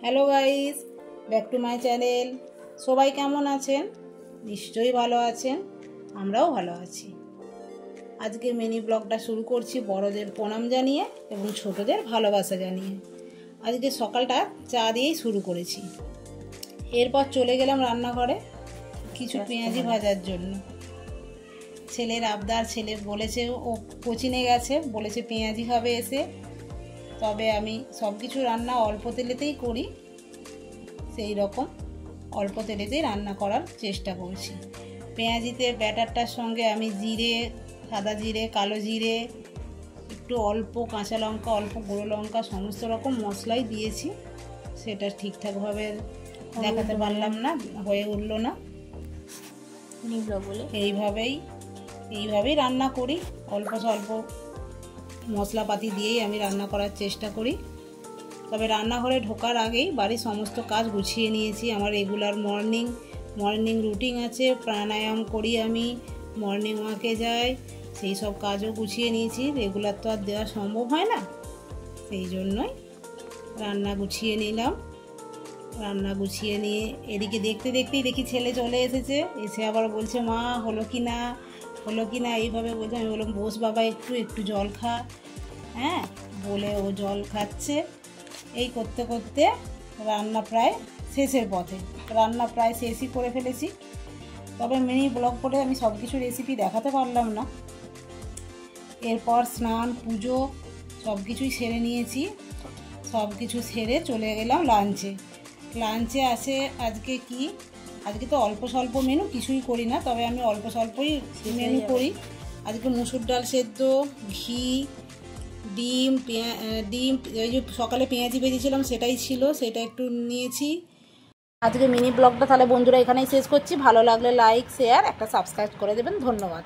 Hello guys, back to my channel. সবাই কেমন আছেন? নিশ্চয়ই ভালো আছেন, আমরাও ভালো আছি। আজকে মিনি ব্লগটা শুরু করছি বড়দের প্রণাম জানিয়ে এবং ছোটদের ভালোবাসা জানিয়ে। আজকে সকালটা চা দিয়েই শুরু করেছি। এরপর চলে গেলাম রান্নাঘরে কিছু পেঁয়াজি ভাজার জন্য। ছেলের আবদার, ছেলে বলেছে ও কোচিনে গেছে, বলেছে পেঁয়াজি খাবে এসে। তবে আমি সব কিছু রান্না অল্প তেলেতেই করি, সেই রকম অল্প তেলেতেই রান্না করার চেষ্টা করছি। পেঁয়াজিতে ব্যাটারটার সঙ্গে আমি জিরে, সাদা জিরে, কালো জিরে, একটু অল্প কাঁচা লঙ্কা, অল্প গুঁড়ো লঙ্কা, সমস্ত রকম মশলাই দিয়েছি। সেটা ঠিকঠাকভাবে দেখাতে পারলাম না, হয়ে উঠলো না। এইভাবেই রান্না করি, অল্প স্বল্প মশলাপাতি দিয়েই আমি রান্না করার চেষ্টা করি। তবে রান্নাঘরে ঢোকার আগেই বাড়ির সমস্ত কাজ গুছিয়ে নিয়েছি। আমার রেগুলার মর্নিং রুটিন আছে, প্রাণায়াম করি, আমি মর্নিং ওয়াকে যাই, সেই সব কাজও গুছিয়ে নিয়েছি। রেগুলার তো আর দেওয়া সম্ভব হয় না, সেই জন্যই রান্না গুছিয়ে নিলাম। রান্না গুছিয়ে নিয়ে এদিকে দেখতে দেখতেই দেখি ছেলে চলে এসেছে। এসে আবার বলছে, মা হলো কি না এইভাবে বলছে। আমি বললাম, বস বাবা, একটু জল খা। হ্যাঁ বলে ও জল খাচ্ছে। এই করতে করতে রান্না প্রায় শেষের পথে, রান্না প্রায় শেষই করে ফেলেছি। তবে মিনি ব্লগ করে আমি সব কিছু রেসিপি দেখাতে পারলাম না। এরপর স্নান, পুজো সব কিছুই সেরে নিয়েছি। সব কিছু সেরে চলে গেলাম লাঞ্চে আসে আজকে তো অল্প স্বল্প মেনু, কিছুই করি না, তবে আমি অল্প স্বল্পই মেনু করি। আজকে মুসুর ডাল সেদ্ধ, ঘি, ডিম, এই যে সকালে পেঁয়াজি ভেজেছিলাম সেটাই ছিল, সেটা একটু নিয়েছি। আজকে মিনি ব্লগটা তাহলে বন্ধুরা এখানেই শেষ করছি। ভালো লাগলে লাইক, শেয়ার, একটা সাবস্ক্রাইব করে দেবেন। ধন্যবাদ।